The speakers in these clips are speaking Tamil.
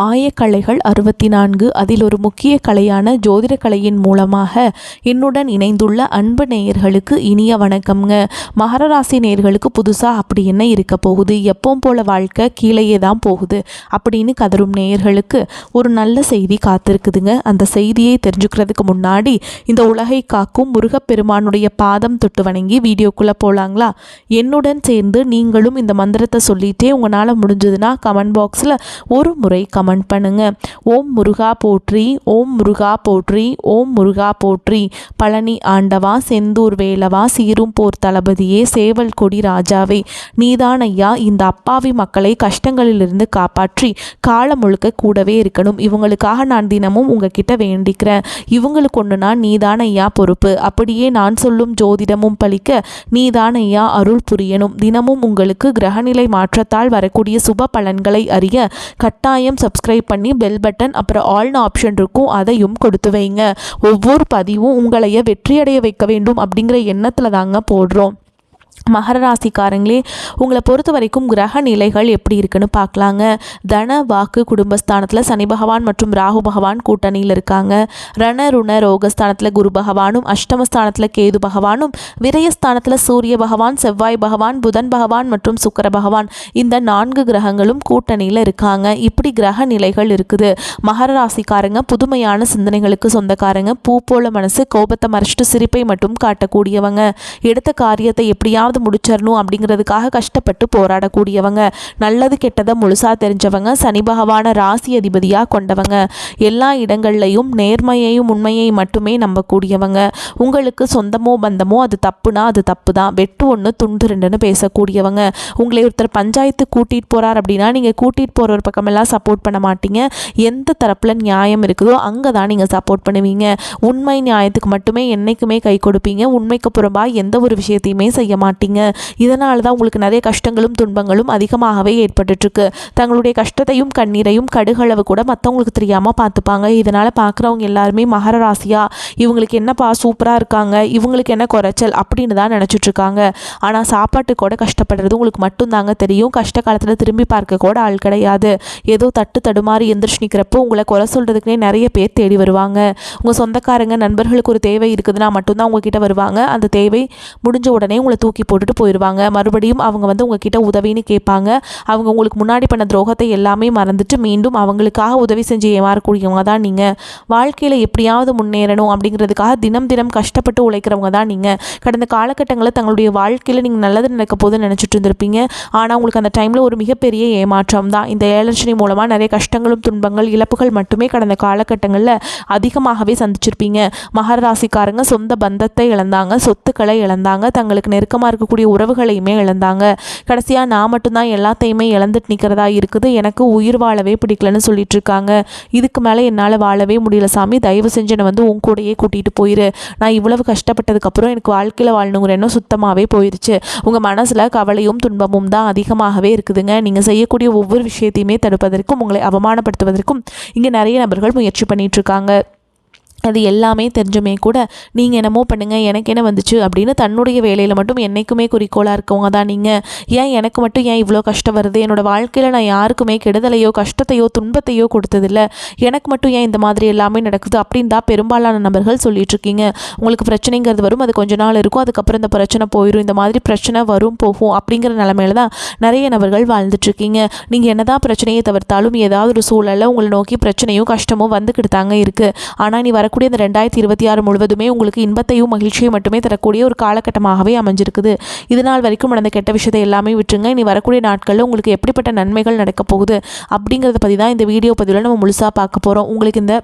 ஆயக்கலைகள் 64 அதில் ஒரு முக்கிய கலையான ஜோதிட கலையின் மூலமாக என்னுடன் இணைந்துள்ள அன்பு நேயர்களுக்கு இனிய வணக்கம்ங்க. மகர ராசி நேயர்களுக்கு புதுசாக அப்படி என்ன இருக்க போகுது, எப்பவும் போல வாழ்க்கை கீழேயே தான் போகுது அப்படின்னு கதரும் நேயர்களுக்கு ஒரு நல்ல செய்தி காத்திருக்குதுங்க. அந்த செய்தியை தெரிஞ்சுக்கிறதுக்கு முன்னாடி இந்த உலகை காக்கும் முருகப்பெருமானுடைய பாதம் தொட்டு வணங்கி வீடியோக்குள்ளே போகலாங்களா? என்னுடன் சேர்ந்து நீங்களும் இந்த மந்திரத்தை சொல்லிட்டே உங்களால் முடிஞ்சதுன்னா கமெண்ட் பாக்ஸில் ஒரு முறை கமெண்ட் பண்ணுங்க. ஓம் முருகா போற்றி, ஓம் முருகா போற்றி, ஓம் முருகா போற்றி. பழனி ஆண்டவா, செந்தூர் வேலவா, சீரும் போர் தளபதியே, சேவல் கொடி ராஜாவே, நீதான் ஐயா இந்த அப்பாவி மக்களை கஷ்டங்களிலிருந்து காப்பாற்றி காலம் முழுக்க கூடவே இருக்கணும். இவங்களுக்காக நான் தினமும் உங்ககிட்ட வேண்டிக்கிறேன். இவங்களுக்கு ஒன்றுனா நீதான் ஐயா பொறுப்பு. அப்படியே நான் சொல்லும் ஜோதிடமும் பலிக்க நீதான் ஐயா அருள் புரியணும். தினமும் உங்களுக்கு கிரகநிலை மாற்றத்தால் வரக்கூடிய சுப பலன்களை அறிய கட்டாயம் சப்ஸ்கிரைப் பண்ணி பெல் பட்டன் அப்புறம் ஆல்னு ஆப்ஷன் இருக்கும், அதையும் கொடுத்து வைங்க. ஒவ்வொரு பதிவும் உங்களைய வெற்றியடைய வைக்க வேண்டும் அப்படிங்கிற எண்ணத்தில் தாங்க போடுறோம். மகர ராசிக்காரங்களே, உங்களை பொறுத்த வரைக்கும் கிரக நிலைகள் எப்படி இருக்குன்னு பார்க்கலாங்க. தன வாக்கு குடும்பஸ்தானத்தில் சனி பகவான் மற்றும் ராகு பகவான் கூட்டணியில் இருக்காங்க. ரண ருண ரோகஸ்தானத்தில் குரு பகவானும், அஷ்டமஸ்தானத்தில் கேது பகவானும், விரயஸ்தானத்தில் சூரிய பகவான், செவ்வாய் பகவான், புதன் பகவான் மற்றும் சுக்கிர பகவான், இந்த 4 கிரகங்களும் கூட்டணியில் இருக்காங்க. இப்படி கிரக நிலைகள் இருக்குது. மகர ராசிக்காரங்க புதுமையான சிந்தனைகளுக்கு சொந்தக்காரங்க. பூ போல மனசு, கோபத்தை மறைச்சிட்டு சிரிப்பை மட்டும் காட்டக்கூடியவங்க. எடுத்த காரியத்தை எப்படியாவது முடிச்சிடணும் அப்படிங்கிறதுக்காக கஷ்டப்பட்டு போராடக்கூடியவங்க. நல்லது கெட்டதை முழுசா தெரிஞ்சவங்க. சனி பகவான ராசி அதிபதியாக கொண்டவங்க. எல்லா இடங்கள்லையும் நேர்மையையும் உண்மையை மட்டுமே நம்பக்கூடியவங்க. உங்களுக்கு சொந்தமோ பந்தமோ அது தப்புனா அது தப்பு தான், வெட்டு ஒன்று துண்டு ரெண்டுன்னு பேசக்கூடியவங்க. உங்களை ஒருத்தர் பஞ்சாயத்து கூட்டிகிட்டு போகிறார் அப்படின்னா நீங்கள் கூட்டிகிட்டு போகிற ஒரு பக்கமெல்லாம் சப்போர்ட் பண்ண மாட்டீங்க. எந்த தரப்பில் நியாயம் இருக்குதோ அங்கே தான் நீங்கள் சப்போர்ட் பண்ணுவீங்க. உண்மை நியாயத்துக்கு மட்டுமே என்றைக்குமே கை கொடுப்பீங்க. உண்மைக்கு புறம்பாக எந்த ஒரு விஷயத்தையுமே செய்ய மாட்டீங்க. இதனால தான் உங்களுக்கு நிறைய கஷ்டங்களும் துன்பங்களும் அதிகமாகவே ஏற்பட்டுருக்கு. தங்களுடைய கஷ்டத்தையும் கண்ணீரையும் கடுகளவு கூட மற்றவங்களுக்கு தெரியாமல் பார்த்துப்பாங்க. இதனால் பார்க்குறவங்க எல்லாருமே மகர ராசியா இவங்களுக்கு என்னப்பா சூப்பராக இருக்காங்க, இவங்களுக்கு என்ன குறைச்சல் அப்படின்னு தான் நினச்சிட்ருக்காங்க. ஆனால் சாப்பாட்டு கூட கஷ்டப்படுறது உங்களுக்கு மட்டும்தாங்க தெரியும். கஷ்ட காலத்தில் திரும்பி பார்க்க கூட ஆள் கிடையாது. ஏதோ தட்டு தடுமாறி எந்திரிச்சு நிற்கிறப்போ உங்களை குறை சொல்கிறதுக்குனே நிறைய பேர் தேடி வருவாங்க. உங்கள் சொந்தக்காரங்க நண்பர்களுக்கு ஒரு தேவை இருக்குதுன்னா மட்டும்தான் உங்ககிட்ட வருவாங்க. அந்த தேவை முடிஞ்ச உடனே உங்களை தூக்கி போட்டுட்டு போயிடுவாங்க. மறுபடியும் அவங்க உங்ககிட்ட உதவின்னு கேட்பாங்க. அவங்க உங்களுக்கு முன்னாடி பண்ண துரோகத்தை எல்லாமே மறந்துட்டு மீண்டும் அவங்களுக்காக உதவி செஞ்சு ஏமாறக்கூடியவங்க தான் நீங்கள். வாழ்க்கையில் எப்படியாவது முன்னேறணும் அப்படிங்கிறதுக்காக தினம் தினம் கஷ்டப்பட்டு உழைக்கிறவங்க தான் நீங்கள். கடந்த காலகட்டங்களில் தங்களுடைய வாழ்க்கையில் நீங்கள் நல்லது நடக்க போதுன்னு நினச்சிட்டு இருந்திருப்பீங்க. ஆனால் உங்களுக்கு அந்த டைமில் ஒரு மிகப்பெரிய ஏமாற்றம் தான். இந்த ஏழரை மூலமாக நிறைய கஷ்டங்களும் துன்பங்கள் இழப்புகள் மட்டுமே கடந்த காலகட்டங்களில் அதிகமாகவே சந்திச்சிருப்பீங்க. மகர ராசிக்காரங்க சொந்த பந்தத்தை இழந்தாங்க, சொத்துக்களை இழந்தாங்க, தங்களுக்கு நெருக்கமாக இருக்கக்கூடிய உறவுகளையுமே இழந்தாங்க. கடைசியாக நான் மட்டும்தான் எல்லாத்தையுமே இழந்துட்டு நிற்கிறதா இருக்குது, எனக்கு உயிர் வாழவே பிடிக்கலன்னு சொல்லிட்டு இருக்காங்க. இதுக்கு மேலே என்னால் வாழவே முடியல சாமி, தயவு செஞ்சு என்னை உன் கூடையே கூட்டிகிட்டு போயிரு. நான் இவ்வளவு கஷ்டப்பட்டதுக்கப்புறம் எனக்கு வாழ்க்கையில் வாழணுங்கிற எண்ணம் சுத்தமாகவே போயிடுச்சு. உங்கள் மனசில் கவலையும் துன்பமும் தான் அதிகமாகவே இருக்குதுங்க. நீங்கள் செய்யக்கூடிய ஒவ்வொரு விஷயத்தையுமே தடுப்பதற்கும் உங்களை அவமானப்படுத்துவதற்கும் இங்கே நிறைய நபர்கள் முயற்சி பண்ணிகிட்ருக்காங்க. அது எல்லாமே தெரிஞ்சுமே கூட நீங்கள் என்னமோ பண்ணுங்கள், எனக்கு என்ன வந்துச்சு அப்படின்னு தன்னுடைய வேலையில் மட்டும் என்றைக்குமே குறிக்கோளாக இருக்கவங்க தான் நீங்கள். ஏன் எனக்கு மட்டும் ஏன் இவ்வளோ கஷ்டம் வருது, என்னோடய வாழ்க்கையில் நான் யாருக்குமே கெடுதலையோ கஷ்டத்தையோ துன்பத்தையோ கொடுத்ததில்லை, எனக்கு மட்டும் ஏன் இந்த மாதிரி எல்லாமே நடக்குது அப்படின்னு தான் பெரும்பாலான நபர்கள் சொல்லிகிட்ருக்கீங்க. உங்களுக்கு பிரச்சனைங்கிறது வரும், அது கொஞ்ச நாள் இருக்கும், அதுக்கப்புறம் இந்த பிரச்சனை போயிடும். இந்த மாதிரி பிரச்சனை வரும் போகும் அப்படிங்கிற நிலமையில தான் நிறைய நபர்கள் வாழ்ந்துட்டுருக்கீங்க. நீங்கள் என்ன தான் பிரச்சனையை தவிர்த்தாலும் ஏதாவது ஒரு சூழலில் உங்களை நோக்கி பிரச்சனையும் கஷ்டமும் வந்துக்கிட்டு தாங்க இருக்குது. ஆனால் நீ வரக்கூடிய இந்த 2026 முழுவதுமே உங்களுக்கு இன்பத்தையும் மகிழ்ச்சியும் மட்டுமே தரக்கூடிய ஒரு காலகட்டமாகவே அமைஞ்சிருக்குது. இது நாள் வரைக்கும் நடந்த கெட்ட விஷயத்தை எல்லாமே விட்டுருங்க. இனி வரக்கூடிய நாட்களில் உங்களுக்கு எப்படிப்பட்ட நன்மைகள் நடக்க போகுது அப்படிங்கிறத பற்றி தான் இந்த வீடியோ பதிவில் நம்ம முழுசாக பார்க்க போகிறோம். உங்களுக்கு இந்த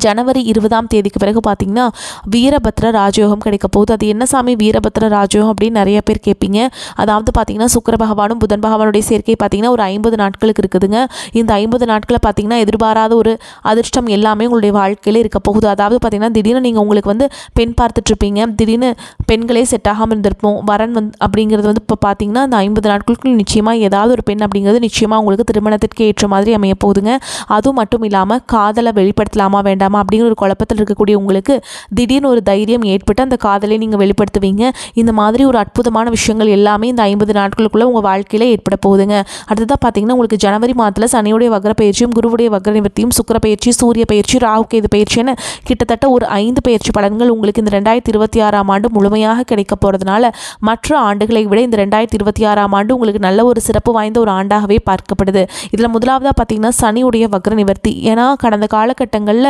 ஜனவரி 20ஆம் தேதிக்கு பிறகு பார்த்திங்கன்னா வீரபத்ர ராஜயோகம் கிடைக்க போகுது. அது என்ன சாமி வீரபத்ர ராஜயோகம் அப்படின்னு நிறைய பேர் கேட்பீங்க. அதாவது பார்த்திங்கன்னா சுக்கிர பகவானும் புதன் பகவானுடைய சேர்க்கை பார்த்திங்கன்னா ஒரு 50 நாட்களுக்கு இருக்குதுங்க. இந்த 50 நாட்களில் பார்த்திங்கன்னா எதிர்பாராத ஒரு அதிர்ஷ்டம் எல்லாமே உங்களுடைய வாழ்க்கையில் இருக்க போகுது. அதாவது பார்த்திங்கன்னா திடீர்னு நீங்கள் உங்களுக்கு பெண் பார்த்துட்ருப்பீங்க, திடீர்னு பெண்களே செட் ஆகாமல் இருந்திருப்போம். வரன் அப்படிங்கிறது இப்போ பார்த்திங்கன்னா அந்த 50 நாட்களுக்கு நிச்சயமாக ஏதாவது ஒரு பெண் அப்படிங்கிறது நிச்சயமாக உங்களுக்கு திருமணத்திற்கு ஏற்ற மாதிரி அமைய போகுதுங்க. அதுவும் மட்டும் இல்லாமல் காதலை வெளிப்படுத்தலாமா வேண்டாம் வேண்டாமா அப்படிங்கிற ஒரு குழப்பத்தில் இருக்கக்கூடிய உங்களுக்கு திடீர்னு ஒரு தைரியம் ஏற்பட்டு அந்த காதலை நீங்கள் வெளிப்படுத்துவீங்க. இந்த மாதிரி ஒரு அற்புதமான விஷயங்கள் எல்லாமே இந்த 50 நாட்களுக்குள்ளே உங்கள் வாழ்க்கையில் ஏற்பட போகுதுங்க. அடுத்ததாக பார்த்தீங்கன்னா உங்களுக்கு ஜனவரி மாதத்தில் சனியுடைய வக்ர பயிற்சியும் குருவுடைய வக்ர நிவர்த்தியும் சுக்கிர பயிற்சி சூரிய பயிற்சி ராகு கேது பயிற்சின்னு கிட்டத்தட்ட ஒரு 5 பயிற்சி பலன்கள் உங்களுக்கு இந்த 2026ஆம் ஆண்டு முழுமையாக கிடைக்க போகிறதுனால மற்ற ஆண்டுகளை விட இந்த 2026ஆம் ஆண்டு உங்களுக்கு நல்ல ஒரு சிறப்பு வாய்ந்த ஒரு ஆண்டாகவே பார்க்கப்படுது. இதில் முதலாவதாக பார்த்தீங்கன்னா சனியுடைய வக்ர நிவர்த்தி. ஏன்னா கடந்த காலகட்டங்களில்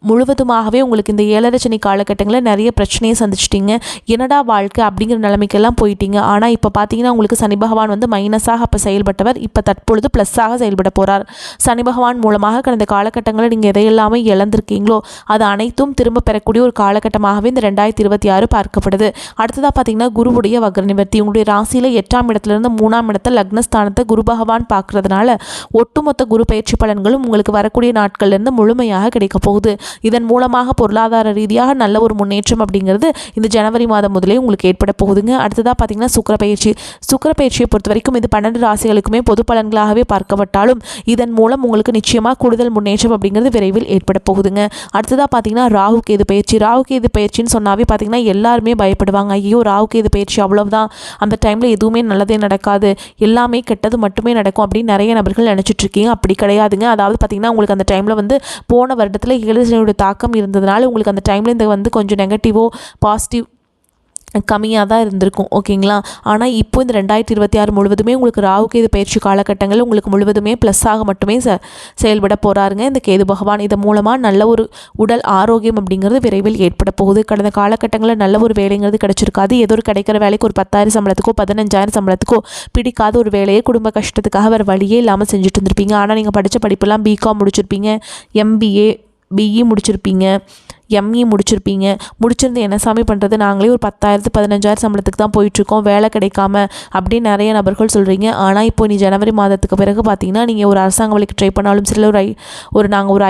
முழுவதுமாகவே உங்களுக்கு இந்த 7.5 சனி காலகட்டங்களில் நிறைய பிரச்சனையை சந்திச்சிட்டிங்க. என்னடா வாழ்க்கை அப்படிங்கிற நிலைமைக்கெல்லாம் போயிட்டீங்க. ஆனால் இப்போ பார்த்தீங்கன்னா உங்களுக்கு சனி பகவான் வந்து மைனஸாக அப்போ செயல்பட்டவர் இப்போ தற்பொழுது ப்ளஸ்ஸாக செயல்பட போகிறார். சனி பகவான் மூலமாக கடந்த காலகட்டங்களில் நீங்கள் எதையெல்லாமே இழந்திருக்கீங்களோ அது அனைத்தும் திரும்ப பெறக்கூடிய ஒரு காலகட்டமாகவே இந்த 2026 பார்க்கப்படுது. அடுத்ததாக பார்த்தீங்கன்னா குருவுடைய வக்ர நிவர்த்தி. உங்களுடைய ராசியில் 8ஆம் இடத்துலேருந்து 3ஆம் இடத்தை லக்னஸ்தானத்தை குரு பகவான் பார்க்கறதுனால ஒட்டுமொத்த குரு பயிற்சி பலன்களும் உங்களுக்கு வரக்கூடிய நாட்கள்லேருந்து முழுமையாக கிடைக்க போகுது. இதன் மூலமாக பொருளாதார ரீதியாக நல்ல ஒரு முன்னேற்றம் அப்படிங்கிறது இந்த ஜனவரி மாதம் முதலே உங்களுக்கு ஏற்பட போகுதுங்க. அடுத்ததாக பார்த்தீங்கன்னா சுக்கிர பயிற்சியை பொறுத்த வரைக்கும் இது 12 ராசிகளுக்குமே பொது பலன்களாகவே பார்க்கப்பட்டாலும் இதன் மூலம் உங்களுக்கு நிச்சயமாக கூடுதல் முன்னேற்றம் அப்படிங்கிறது விரைவில் ஏற்பட போகுதுங்க. அடுத்ததாக பார்த்தீங்கன்னா ராகு கேது பயிற்சின்னு சொன்னாவே பார்த்தீங்கன்னா எல்லாருமே பயப்படுவாங்க. ஐயோ ராகு கேது பயிற்சி அவ்வளவுதான், அந்த டைமில் எதுவுமே நல்லதே நடக்காது, எல்லாமே கெட்டது மட்டுமே நடக்கும் அப்படின்னு நிறைய நபர்கள் நினச்சிட்டு இருக்கீங்க. அப்படி கிடையாதுங்க. அதாவது பார்த்தீங்கன்னா உங்களுக்கு அந்த டைமில் வந்து போன வருடத்தில் 7 தாக்கம் இருந்ததுனால உங்களுக்கு அந்த டைமில் இந்த வந்து கொஞ்சம் நெகட்டிவோ பாசிட்டிவ் கம்மியாக தான் இருந்திருக்கும். ஓகேங்களா? ஆனால் இப்போ இந்த 2026 முழுவதுமே உங்களுக்கு ராகு கேது பயிற்சி காலகட்டங்கள் உங்களுக்கு முழுவதுமே ப்ளஸ்ஸாக மட்டுமே செயல்பட போகிறாருங்க இந்த கேது பகவான். இதன் மூலமாக நல்ல ஒரு உடல் ஆரோக்கியம் அப்படிங்கிறது விரைவில் ஏற்பட போகுது. கடந்த காலகட்டங்களில் நல்ல ஒரு வேலைங்கிறது கிடைச்சிருக்காது. ஏதோ ஒரு கிடைக்கிற வேலைக்கு ஒரு 10,000 சம்பளத்துக்கோ 15,000 சம்பளத்துக்கோ பிடிக்காத ஒரு வேலையை குடும்ப கஷ்டத்துக்காக வேறு வழியே இல்லாமல் செஞ்சுட்டு இருந்திருப்பீங்க. ஆனால் நீங்கள் படித்த படிப்பெல்லாம் பிகாம் முடிச்சிருப்பீங்க, MBA BE முடிச்சிருப்பீங்க, ME முடிச்சிருந்து என்ன சாமி பண்ணுறது, நாங்களே ஒரு 10,000 15,000 சம்பளத்துக்கு தான் போயிட்டுருக்கோம், வேலை கிடைக்காம அப்படின்னு நிறைய நபர்கள் சொல்கிறீங்க. ஆனால் இப்போ நீ ஜனவரி மாதத்துக்கு பிறகு பார்த்தீங்கன்னா நீங்கள் ஒரு அரசாங்க வேலைக்கு ட்ரை பண்ணாலும் சரி, நாங்கள் ஒரு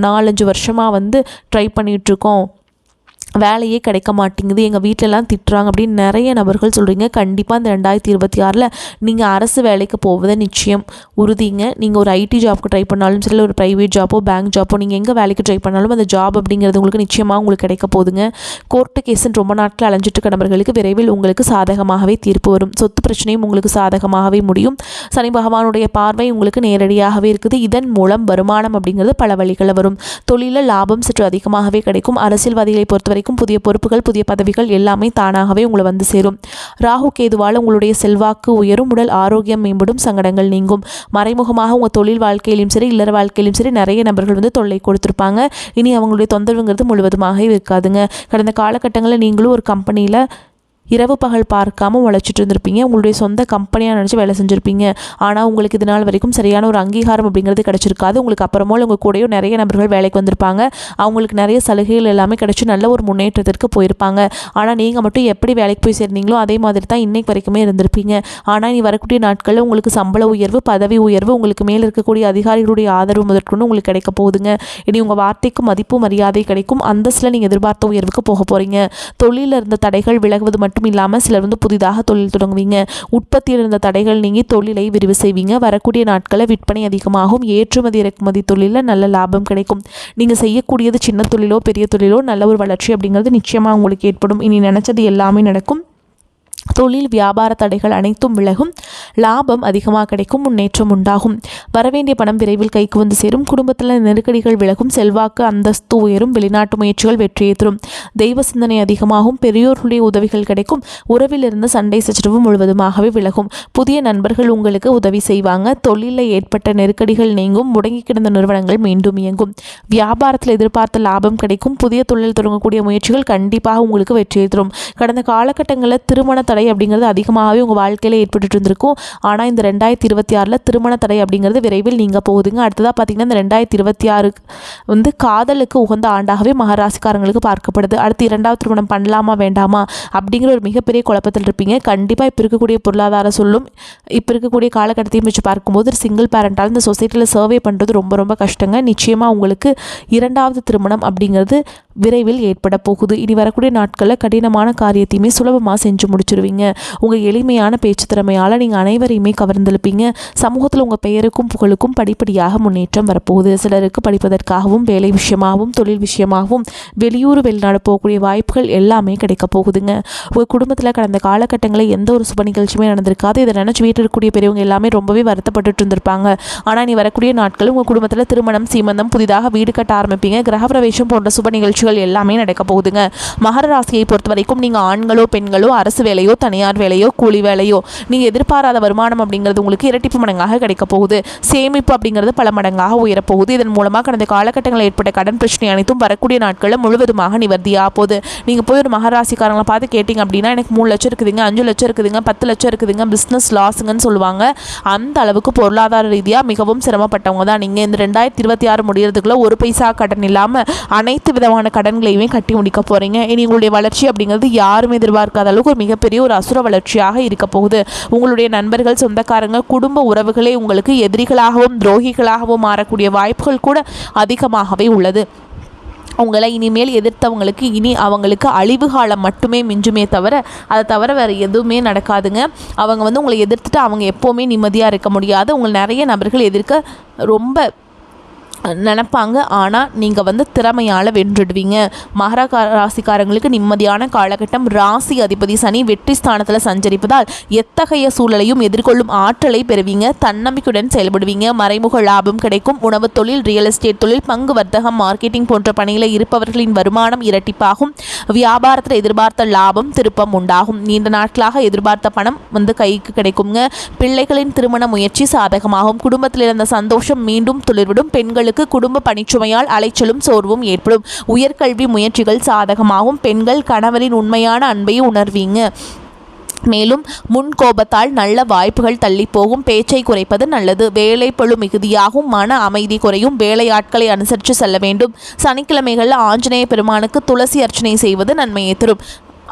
4-5 வருஷமாக வந்து ட்ரை பண்ணிகிட்ருக்கோம், வேலையே கிடைக்க மாட்டேங்குது, எங்கள் வீட்டிலலாம் திட்டுறாங்க அப்படின்னு நிறைய நபர்கள் சொல்கிறீங்க. கண்டிப்பாக இந்த 2026 நீங்கள் அரசு வேலைக்கு போவதை நிச்சயம் உறுதிங்க. நீங்கள் ஒரு IT ஜாப்க்கு ட்ரை பண்ணாலும் சரி, ஒரு ப்ரைவேட் ஜாப்போ பேங்க் ஜாப்போ நீங்கள் எங்கே வேலைக்கு ட்ரை பண்ணாலும் அந்த ஜாப் அப்படிங்கிறது உங்களுக்கு நிச்சயமாக உங்களுக்கு கிடைக்க போகுதுங்க. கோர்ட்டு கேஸுன்னு ரொம்ப நாட்கள் அலைஞ்சிட்டு இருக்க நபர்களுக்கு விரைவில் உங்களுக்கு சாதகமாகவே தீர்ப்பு வரும். சொத்து பிரச்சனையும் உங்களுக்கு சாதகமாகவே முடியும். சனி பகவானுடைய பார்வை உங்களுக்கு நேரடியாகவே இருக்குது. இதன் மூலம் வருமானம் அப்படிங்கிறது பல வழிகளில் வரும். தொழிலில் லாபம் சற்று அதிகமாகவே கிடைக்கும். அரசியல்வாதிகளை பொறுத்தவரை புதிய பொறுப்புகள் புதிய பதவிகள் எல்லாமே தானாகவே உங்களை வந்து சேரும். ராகு கேதுவால் உங்களுடைய செல்வாக்கு உயரும், உடல் ஆரோக்கியம் மேம்படும், சங்கடங்கள் நீங்கும். மறைமுகமாக உங்கள் தொழில் வாழ்க்கையிலும் சரி இல்லற வாழ்க்கையிலும் சரி நிறைய நபர்கள் வந்து தொல்லை கொடுத்துருப்பாங்க. இனி அவங்களுடைய தொந்தரவுங்கிறது முழுவதுமாக இருக்காதுங்க. கடந்த காலகட்டங்களில் நீங்களும் ஒரு கம்பெனியில் இரவு பகல் பார்க்காம உழைச்சிட்டு இருந்திருப்பீங்க. உங்களுடைய சொந்த கம்பெனியாக நினச்சி வேலை செஞ்சுருப்பீங்க. ஆனால் உங்களுக்கு இது நாள் வரைக்கும் சரியான ஒரு அங்கீகாரம் அப்படிங்கிறது கிடச்சிருக்காது. உங்களுக்கு அப்புறமோ உங்கள் கூடயும் நிறைய நபர்கள் வேலைக்கு வந்திருப்பாங்க. அவங்களுக்கு நிறைய சலுகைகள் எல்லாமே கிடச்சி நல்ல ஒரு முன்னேற்றத்திற்கு போயிருப்பாங்க. ஆனால் நீங்கள் மட்டும் எப்படி வேலைக்கு போய் சேர்ந்தீங்களோ அதே மாதிரி தான் இன்னைக்கு வரைக்குமே இருந்திருப்பீங்க. ஆனால் இனி வரக்கூடிய நாட்களில் உங்களுக்கு சம்பள உயர்வு, பதவி உயர்வு, உங்களுக்கு மேலே இருக்கக்கூடிய அதிகாரிகளுடைய ஆதரவு முதற்கொண்டு உங்களுக்கு கிடைக்க போகுதுங்க. இனி உங்கள் வார்த்தைக்கு மதிப்பு மரியாதை கிடைக்கும். அந்தஸ்தில் நீங்கள் எதிர்பார்த்த உயர்வுக்கு போக போகிறீங்க. தொழிலில் இருந்த தடைகள் விலகுவது மட்டும் இல்லாமல் சிலர் வந்து புதிதாக தொழில் தொடங்குவீங்க. உற்பத்தியில் இருந்த தடைகள் நீங்கி தொழிலை விரிவு செய்வீங்க. வரக்கூடிய நாட்களில் விற்பனை அதிகமாகும். ஏற்றுமதி இறக்குமதி தொழிலில் நல்ல லாபம் கிடைக்கும். நீங்கள் செய்யக்கூடியது சின்ன தொழிலோ பெரிய தொழிலோ நல்ல ஒரு வளர்ச்சி அப்படிங்கிறது நிச்சயமாக உங்களுக்கு ஏற்படும். இனி நினைச்சது எல்லாமே நடக்கும். தொழில் வியாபார தடைகள் அனைத்தும் விலகும். லாபம் அதிகமாக கிடைக்கும். முன்னேற்றம் உண்டாகும். வரவேண்டிய பணம் விரைவில் கைக்கு வந்து சேரும். குடும்பத்தில் நெருக்கடிகள் விலகும். செல்வாக்கு அந்தஸ்து உயரும். வெளிநாட்டு முயற்சிகள் வெற்றியை தரும். தெய்வ சிந்தனை அதிகமாகும். பெரியோர்களுடைய உதவிகள் கிடைக்கும். உறவில் இருந்த சண்டை சச்சரவு முழுவதுமாகவே விலகும். புதிய நண்பர்கள் உங்களுக்கு உதவி செய்வாங்க. தொழிலில் ஏற்பட்ட நெருக்கடிகள் நீங்கும். முடங்கி கிடந்த நிறுவனங்கள் மீண்டும் இயங்கும். வியாபாரத்தில் எதிர்பார்த்த லாபம் கிடைக்கும். புதிய தொழில் தொடங்கக்கூடிய முயற்சிகள் கண்டிப்பாக உங்களுக்கு வெற்றியை தரும். கடந்த காலகட்டங்களில் திருமண தடை அப்படிங்கிறது அதிகமாகவே உங்கள் வாழ்க்கையில் ஏற்பட்டு இருந்திருக்கும். ஆனால் இந்த 2026 திருமண தடை அப்படிங்கிறது விரைவில் நீங்க போகுதுங்க. அடுத்ததாக பார்த்தீங்கன்னா இந்த 2026 வந்து காதலுக்கு உகந்த ஆண்டாகவே மகராசிக்காரங்களுக்கு பார்க்கப்படுது. அடுத்து 2வது திருமணம் பண்ணலாமா வேண்டாமா அப்படிங்கிற ஒரு மிகப்பெரிய குழப்பத்தில் இருப்பீங்க. கண்டிப்பாக இப்போ இருக்கக்கூடிய பொருளாதார சொல்லும் இப்போ இருக்கக்கூடிய காலகட்டத்தையும் வச்சு பார்க்கும்போது சிங்கிள் பேரண்டால் இந்த சொசைட்டியில் சர்வே பண்ணுறது ரொம்ப ரொம்ப கஷ்டங்க. நிச்சயமாக உங்களுக்கு 2வது திருமணம் அப்படிங்கிறது விரைவில் ஏற்பட போகுது. இனி வரக்கூடிய நாட்களில் கடினமான காரியத்தையுமே சுலபமாக செஞ்சு முடிச்சிருவீங்க. உங்கள் எளிமையான பேச்சு திறமையால் நீங்கள் அனைவரையுமே கவர்ந்தெழுப்பீங்க. சமூகத்தில் உங்கள் பெயருக்கும் புகழுக்கும் படிப்படியாக முன்னேற்றம் வரப்போகுது. சிலருக்கு படிப்பதற்காகவும் வேலை விஷயமாகவும் தொழில் விஷயமாகவும் வெளியூர் வெளிநாடு போகக்கூடிய வாய்ப்புகள் எல்லாமே கிடைக்க போகுதுங்க. உங்கள் குடும்பத்தில் கடந்த காலகட்டங்களில் எந்த ஒரு சுப நிகழ்ச்சியுமே நடந்திருக்காது. இதை நினச்சி வீட்டில் இருக்கக்கூடிய பெரியவங்க எல்லாமே ரொம்பவே வருத்தப்பட்டு இருந்திருப்பாங்க. ஆனால் இனி வரக்கூடிய நாட்கள் உங்கள் குடும்பத்தில் திருமணம், சீமந்தம், புதிதாக வீடு கட்ட ஆரம்பிப்பீங்க. கிரகப்பிரவேசம் போன்ற சுப நிகழ்ச்சிகள் எல்லாமே நடக்க போகுதுங்க. மகர ராசியை பொறுத்த வரைக்கும் நீங்கள் ஆண்களோ பெண்களோ அரசு வேலையோ தனியார் வேலையோ கூலி வேலையோ நீங்கள் எதிர்பாராத வருமானம் அப்படிங்கிறது உங்களுக்கு இரட்டிப்பு மடங்காக கிடைக்க போகுது. சேமிப்பு அப்படிங்கிறது பல மடங்காக உயரப்போகுது. இதன் மூலமாக கடந்த காலகட்டங்களில் ஏற்பட்ட கடன் பிரச்சனை அனைத்தும் வரக்கூடிய நாட்களில் முழுவதுமாக நிவர்த்தியாக போகுது. நீங்கள் போய் ஒரு மகராசிக்காரங்களை பார்த்து கேட்டிங்க அப்படின்னா எனக்கு 3 லட்சம் இருக்குதுங்க, 5 லட்சம் இருக்குதுங்க, 10 லட்சம் இருக்குதுங்க, பிஸ்னஸ் லாஸுங்கன்னு சொல்லுவாங்க. அந்த அளவுக்கு பொருளாதார ரீதியாக மிகவும் சிரமப்பட்டவங்க தான் நீங்கள். இந்த 2026 முடியறதுக்குள்ள ஒரு பைசா கடன் இல்லாமல் அனைத்து விதமான கடன்களையுமே கட்டி முடிக்க போகிறீங்க. இனி உங்களுடைய வளர்ச்சி அப்படிங்கிறது யாருமே எதிர்பார்க்காத அளவுக்கு ஒரு மிகப்பெரிய ஒரு அசுர வளர்ச்சியாக இருக்க போகுது. உங்களுடைய நண்பர்கள், சொந்தக்காரங்க, குடும்ப உறவுகளே உங்களுக்கு எதிரிகளாகவும் துரோகிகளாகவும் மாறக்கூடிய வாய்ப்புகள் கூட அதிகமாகவே உள்ளது. உங்களை இனிமேல் எதிர்த்தவங்களுக்கு இனி அவங்களுக்கு அழிவு காலம் மட்டுமே மிஞ்சுமே தவிர அதை தவிர வேறு எதுவுமே நடக்காதுங்க. அவங்க உங்களை எதிர்த்துட்டு அவங்க எப்போவுமே நிம்மதியாக இருக்க முடியாது. உங்களை நிறைய நபர்கள் எதிர்க்க ரொம்ப நினைப்பாங்க. ஆனால் நீங்கள் திறமையால் வென்றுடுவீங்க. மகர ராசிக்காரங்களுக்கு நிம்மதியான காலகட்டம். ராசி அதிபதி சனி வெற்றி ஸ்தானத்தில் சஞ்சரிப்பதால் எத்தகைய சூழலையும் எதிர்கொள்ளும் ஆற்றலை பெறுவீங்க. தன்னம்பிக்கையுடன் செயல்படுவீங்க. மறைமுக லாபம் கிடைக்கும். உணவு தொழில், ரியல் எஸ்டேட் தொழில், பங்கு வர்த்தகம், மார்க்கெட்டிங் போன்ற பணிகளில் இருப்பவர்களின் வருமானம் இரட்டிப்பாகும். வியாபாரத்தில் எதிர்பார்த்த லாபம் திருப்பம் உண்டாகும். நீண்ட நாட்களாக எதிர்பார்த்த பணம் கைக்கு கிடைக்குங்க. பிள்ளைகளின் திருமண முயற்சி சாதகமாகும். குடும்பத்தில் இருந்த சந்தோஷம் மீண்டும் துளிர்விடும். பெண்களுக்கு குடும்ப பணிச்சுமையால் அலைச்சலும் சோர்வும் ஏற்படும். உயர்கல்வி முயற்சிகள் சாதகமாகும். பெண்கள் கணவரின் உண்மையான அன்பை உணர்வீங்க. மேலும் முன் கோபத்தால் நல்ல வாய்ப்புகள் தள்ளி போகும். பேச்சை குறைப்பது நல்லது. வேலை பளு மிகுதியாகும். மன அமைதி குறையும். வேலையாட்களை அனுசரித்து செல்ல வேண்டும். சனிக்கிழமைகளில் ஆஞ்சநேய பெருமானுக்கு துளசி அர்ச்சனை செய்வது நன்மையை தரும்.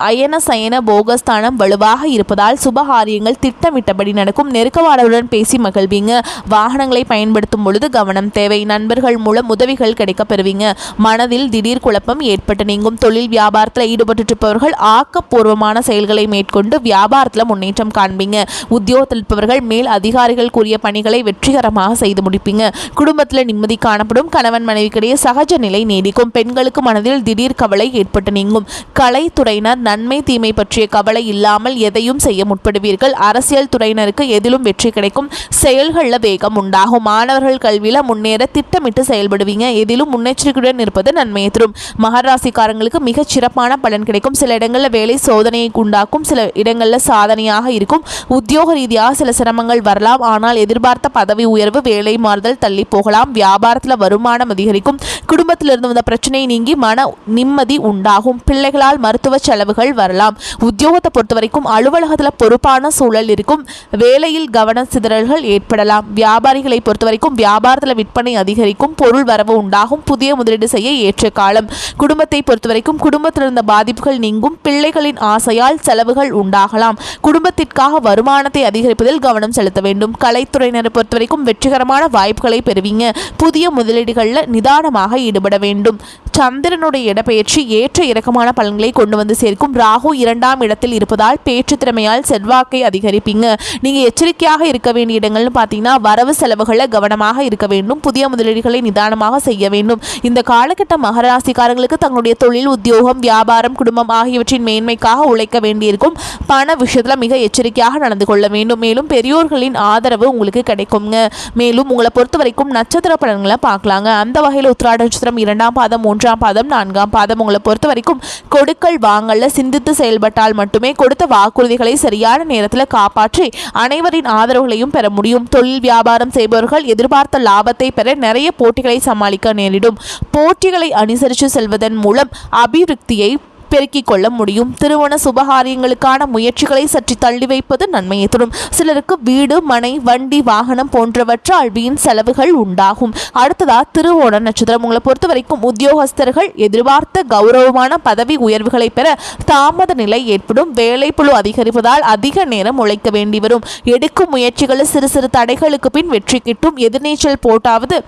அயன சயன போகஸ்தானம் வலுவாக இருப்பதால் சுபகாரியங்கள் திட்டமிட்டபடி நடக்கும். நெருக்கவாடவுடன் பேசி மகிழ்வீங்க. வாகனங்களை பயன்படுத்தும் பொழுது கவனம் தேவை. நண்பர்கள் மூலம் உதவிகள் கிடைக்க பெறுவீங்க. மனதில் திடீர் குழப்பம் ஏற்பட்டு நீங்கும். தொழில் வியாபாரத்தில் ஈடுபட்டு இருப்பவர்கள் ஆக்கப்பூர்வமான செயல்களை மேற்கொண்டு வியாபாரத்தில் முன்னேற்றம் காண்பீங்க. உத்தியோகத்தில் இருப்பவர்கள் மேல் அதிகாரிகள் கூறிய பணிகளை வெற்றிகரமாக செய்து முடிப்பீங்க. குடும்பத்தில் நிம்மதி காணப்படும். கணவன் மனைவிக்கிடையே சகஜ நிலை நீடிக்கும். பெண்களுக்கு மனதில் திடீர் கவலை ஏற்பட்டு நீங்கும். கலைத்துறையினர் நன்மை தீமை பற்றிய கவலை இல்லாமல் எதையும் செய்ய முற்படுவீர்கள். அரசியல் துறையினருக்கு எதிலும் வெற்றி கிடைக்கும். செயல்களில் வேகம் உண்டாகும். மாணவர்கள் கல்வியில் முன்னேற திட்டமிட்டு செயல்படுவீங்க. எதிலும் முன்னெச்சரிக்கையுடன் இருப்பது நன்மையை தரும். மகராசிக்காரங்களுக்கு மிகச் சிறப்பான பலன் கிடைக்கும். சில இடங்களில் வேலை சோதனையை உண்டாக்கும். சில இடங்களில் சாதனையாக இருக்கும். உத்தியோக ரீதியாக சில சிரமங்கள் வரலாம். ஆனால் எதிர்பார்த்த பதவி உயர்வு, வேலை மாறுதல் தள்ளி போகலாம். வியாபாரத்தில் வருமானம் அதிகரிக்கும். குடும்பத்திலிருந்து வந்த பிரச்சனை நீங்கி மன நிம்மதி உண்டாகும். பிள்ளைகளால் மருத்துவ செலவுகள் வரலாம். உத்தியோகத்தை பொறுத்த வரைக்கும் அலுவலகத்தில் பொறுப்பான சூழல் இருக்கும். வேலையில் கவன சிதறல்கள் ஏற்படலாம். வியாபாரிகளை பொறுத்த வரைக்கும் வியாபாரத்தில் விற்பனை அதிகரிக்கும். பொருள் வரவு உண்டாகும். புதிய முதலீடு செய்ய ஏற்ற காலம். குடும்பத்தை பொறுத்த வரைக்கும் குடும்பத்தில் இருந்த பாதிப்புகள் நீங்கும். பிள்ளைகளின் ஆசையால் செலவுகள் உண்டாகலாம். குடும்பத்திற்காக வருமானத்தை அதிகரிப்பதில் கவனம் செலுத்த வேண்டும். கலைத்துறையினரை பொறுத்த வரைக்கும் வெற்றிகரமான வாய்ப்புகளை பெறுவீங்க. புதிய முதலீடுகளில் நிதானமாக ஈடுபட வேண்டும். சந்திரனுடைய இடப்பெயர்ச்சி ஏற்ற இறக்கமான பலன்களை கொண்டு வந்து சேர்க்கும். ராகு 2ஆம் இடத்தில் இருப்பதால் பேச்சு திறமையால் செல்வாக்கை அதிகரிப்பீங்க. நீங்கள் எச்சரிக்கையாக இருக்க வேண்டிய இடங்கள்னு பார்த்தீங்கன்னா வரவு செலவுகளை கவனமாக இருக்க வேண்டும். புதிய முதலீடுகளை நிதானமாக செய்ய வேண்டும். இந்த காலகட்ட மகராசிக்காரங்களுக்கு தங்களுடைய தொழில், உத்தியோகம், வியாபாரம், குடும்பம் ஆகியவற்றின் மேன்மைக்காக உழைக்க வேண்டியிருக்கும். பண விஷயத்தில் மிக எச்சரிக்கையாக நடந்து கொள்ள வேண்டும். மேலும் பெரியோர்களின் ஆதரவு உங்களுக்கு கிடைக்குங்க. மேலும் உங்களை பொறுத்த வரைக்கும் நட்சத்திர பலன்களை பார்க்கலாங்க. அந்த வகையில் உத்திராட நட்சத்திரம் 2ஆம் பாதம், 3ஆம் பாதம், 4ஆம் பாதம் உங்களை பொறுத்த வரைக்கும் கொடுக்கல் வாங்கல்ல சிந்தித்து செயல்பட்டால் மட்டுமே கொடுத்த வாக்குறுதிகளை சரியான நேரத்தில் காப்பாற்றி அனைவரின் ஆதரவுகளையும் பெற முடியும். தொழில் வியாபாரம் செய்பவர்கள் எதிர்பார்த்த லாபத்தை பெற நிறைய போட்டிகளை சமாளிக்க நேரிடும். போட்டிகளை அனுசரித்து செல்வதன் மூலம் அபிவிருத்தியை பெருக்கிக் கொள்ள முடியும். திருமண சுபகாரியங்களுக்கான முயற்சிகளை சற்று தள்ளி வைப்பது நன்மையை தரும். சிலருக்கு வீடு, மனை, வண்டி, வாகனம் போன்றவற்றால் வீண் செலவுகள் உண்டாகும். அடுத்ததா திருவோண நட்சத்திரம் உங்களை பொறுத்த வரைக்கும் உத்தியோகஸ்தர்கள் எதிர்பார்த்த கௌரவமான பதவி உயர்வுகளை பெற தாமத நிலை ஏற்படும். வேலைப்பளு அதிகரிப்பதால் அதிக நேரம் உழைக்க வேண்டி வரும். எடுக்கும் முயற்சிகளில் சிறு சிறு தடைகளுக்கு பின் வெற்றி கிட்டும். எதிர்நீச்சல் போட்டாவது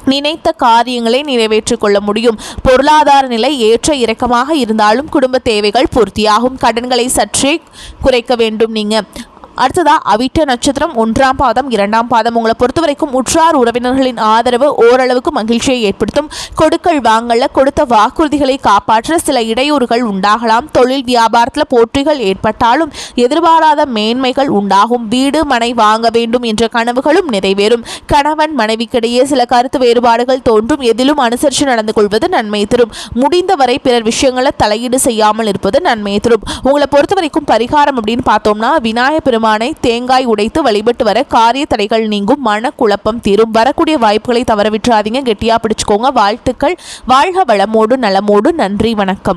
நினைத்த காரியங்களை நிறைவேற்றிக் கொள்ள முடியும். பொருளாதார நிலை ஏற்ற இறக்கமாக இருந்தாலும் குடும்ப தேவைகள் பூர்த்தியாகும். கடன்களை சற்றே குறைக்க வேண்டும். நீங்க அடுத்ததா அவிட்ட நட்சத்திரம் 1ஆம் பாதம் 2ஆம் பாதம். உங்களை பொறுத்த வரைக்கும் உற்றார் உறவினர்களின் ஆதரவு ஓரளவுக்கு மகிழ்ச்சியை ஏற்படுத்தும். கொடுக்கல் வாங்கல கொடுத்த வாக்குறுதிகளை காப்பாற்ற சில இடையூறுகள் உண்டாகலாம். தொழில் வியாபாரத்தில் போட்டிகள் ஏற்பட்டாலும் எதிர்பாராத மேன்மைகள் உண்டாகும். வீடு மனை வாங்க வேண்டும் என்ற கனவுகளும் நிறைவேறும். கணவன் மனைவிக்கிடையே சில கருத்து வேறுபாடுகள் தோன்றும். எதிலும் அனுசரித்து நடந்து கொள்வது நன்மை தரும். முடிந்தவரை பிறர் விஷயங்களை தலையீடு செய்யாமல் இருப்பது நன்மை தரும். உங்களை பொறுத்த வரைக்கும் பரிகாரம் அப்படின்னு பார்த்தோம்னா விநாயகர் தேங்காய் உடைத்து வழிபட்டு வர காரிய தடைகள் நீங்கும். மன குழப்பம் தீரும். வரக்கூடிய வாய்ப்புகளை தவற விட்டுறாதீங்க. கெட்டியா பிடிச்சுக்கோங்க. வாழ்த்துக்கள். வாழ்க வளமோடு நலமோடு. நன்றி, வணக்கம்.